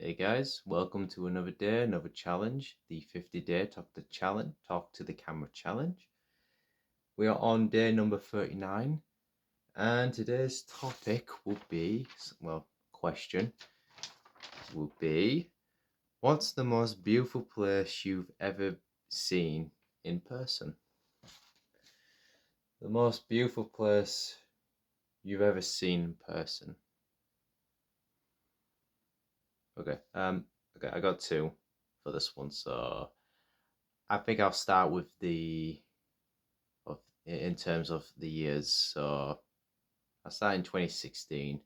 Hey guys, welcome to another day, another challenge, the 50-day Talk to the Camera challenge. We are on day number 39, and today's topic will be, question will be, what's the most beautiful place you've ever seen in person? The most beautiful place you've ever seen in person. Okay, I got two for this one, so I think I'll start with in terms of the years. So I started in 2016.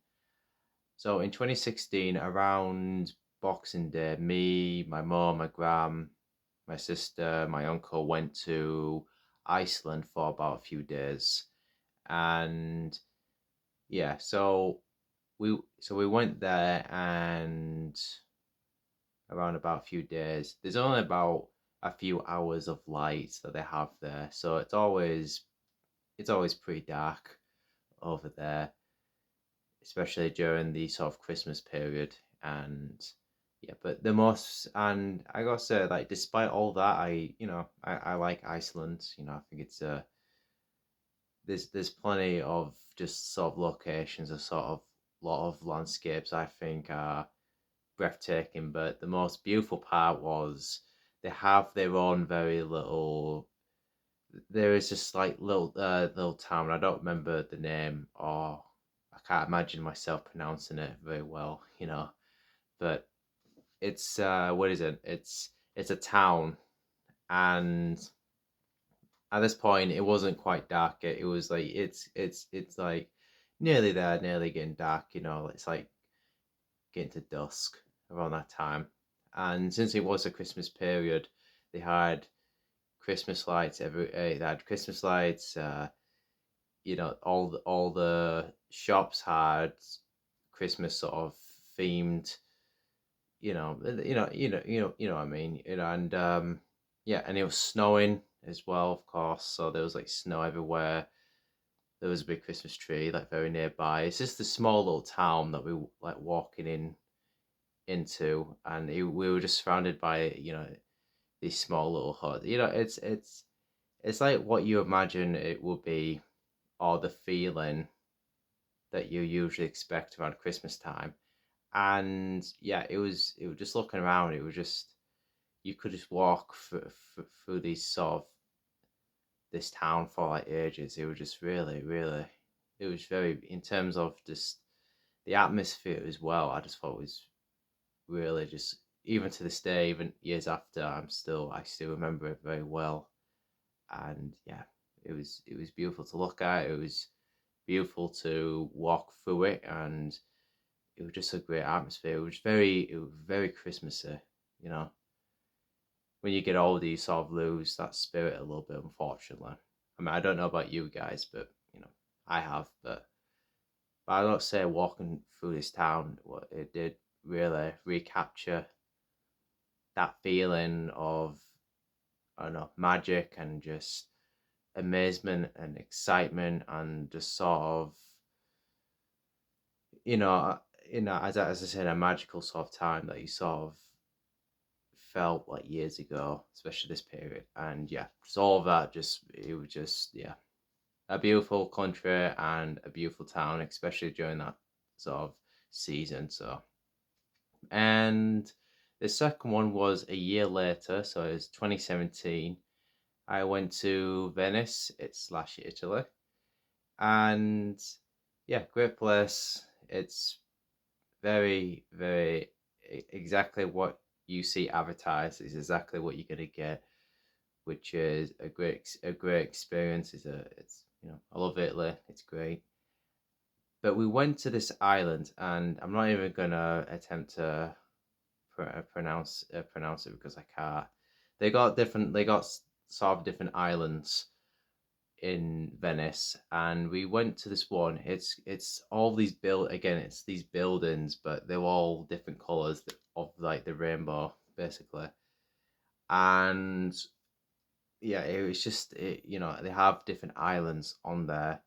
So in 2016, around Boxing Day, me, my mom, my gram, my sister, my uncle went to Iceland for about a few days, and yeah, so we went there and around about a few days. There's only about a few hours of light that they have there, so it's always pretty dark over there, especially during the sort of Christmas period. And yeah, but the most, and I gotta say, like, despite all that, I like Iceland. I think it's there's plenty of just sort of locations, a sort of lot of landscapes I think are breathtaking. But the most beautiful part was they have their own very little. There is just like little town. I don't remember the name, or I can't imagine myself pronouncing it very well. But it's what is it? It's a town, and at this point it wasn't quite dark yet. It was like it's like nearly there, nearly getting dark. It's like getting to dusk around that time. And since it was a Christmas period, they had Christmas lights they had Christmas lights. All the shops had Christmas sort of themed, what I mean, and yeah, and it was snowing as well, of course. So there was like snow everywhere. There was a big Christmas tree like very nearby. It's just a small little town that we like walking into, and we were just surrounded by these small little huts. It's like what you imagine it would be, or the feeling that you usually expect around Christmas time. And yeah, it was just looking around. It was just you could just walk through these sort of this town for like ages. It was just really, really, it was very in terms of just the atmosphere as well. I just thought it was really just even to this day, even years after, I still remember it very well. And yeah, it was beautiful to look at. It was beautiful to walk through it, and it was just a great atmosphere. It was very Christmassy, you know. When you get older, you sort of lose that spirit a little bit, unfortunately. I mean, I don't know about you guys, but I have. But I don't say walking through this town, what it did really recapture that feeling of, I don't know, magic and just amazement and excitement and just sort of, you know, as I said, a magical sort of time that you sort of felt like years ago, especially this period. And yeah, just all of that, just it was just yeah, a beautiful country and a beautiful town, especially during that sort of season. So, and the second one was a year later, so it was 2017. I went to Venice, it's slash Italy, and yeah, great place. It's very, very exactly what you see advertised is exactly what you're gonna get, which is a great experience. I love Italy. It's great. But we went to this island, and I'm not even gonna attempt to pronounce it because I can't. They got sort of different islands in Venice, and we went to this one. It's all these build again. It's these buildings, but they're all different colors of like the rainbow, basically. And yeah, it was just they have different islands on there.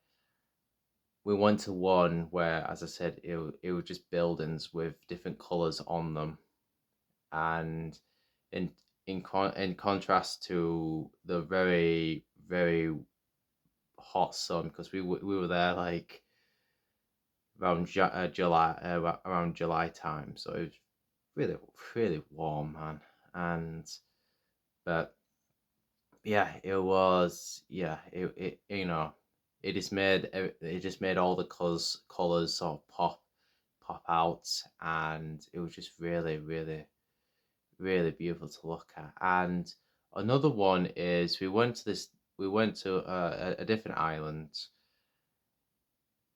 We went to one where, as I said, it was just buildings with different colors on them, and in in contrast to the very very hot sun, because we were there like around July, around July time, so it was really really warm, man. And but yeah, it was, yeah, it you know, it just made all the colors sort of pop out, and it was just really really really beautiful to look at. And another one is we went to a different island,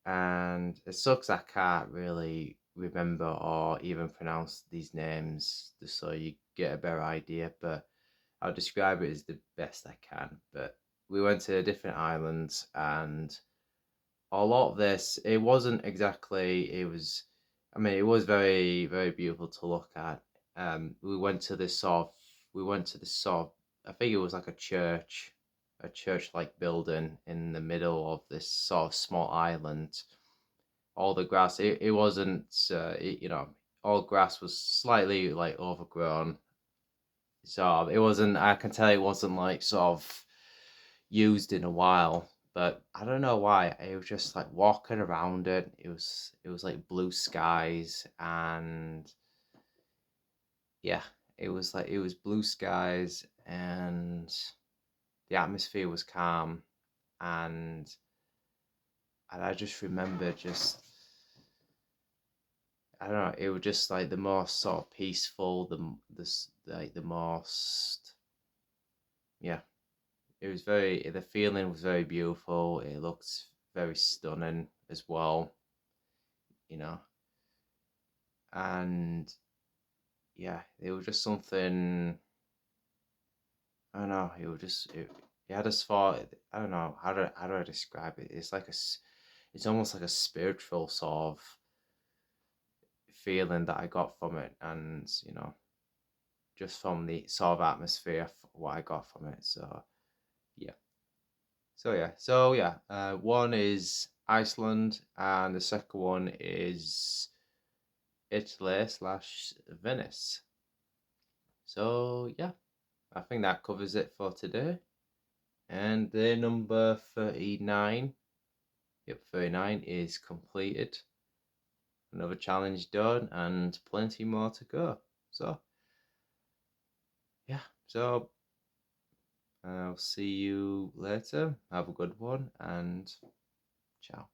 and it sucks I can't really remember or even pronounce these names, just so you get a better idea, but I'll describe it as the best I can. But we went to a different island, and a lot of this, it wasn't exactly, it was, I mean, it was very very beautiful to look at. We went to this sort of, we went to this sort of, I think it was like a church like building in the middle of this sort of small island. All the grass, it wasn't you know, all grass was slightly like overgrown, so it wasn't, I can tell it wasn't like sort of used in a while. But I don't know why, it was just like walking around it, it was like blue skies, and yeah, it was like, it was blue skies, and the atmosphere was calm, and I just remember just, I don't know, it was just like the most sort of peaceful, like the most, yeah, it was very, the feeling was very beautiful. It looked very stunning as well, you know. And yeah, it was just something, I don't know, it was just it had us thought, I don't know, how do I describe it? It's like it's almost like a spiritual sort of feeling that I got from it, and you know, just from the sort of atmosphere, what I got from it. So yeah. So yeah, one is Iceland, and the second one is Italy slash Venice. So yeah, I think that covers it for today. And the number 39, yep, 39 is completed. Another challenge done, and plenty more to go. So yeah, so I'll see you later. Have a good one, and ciao.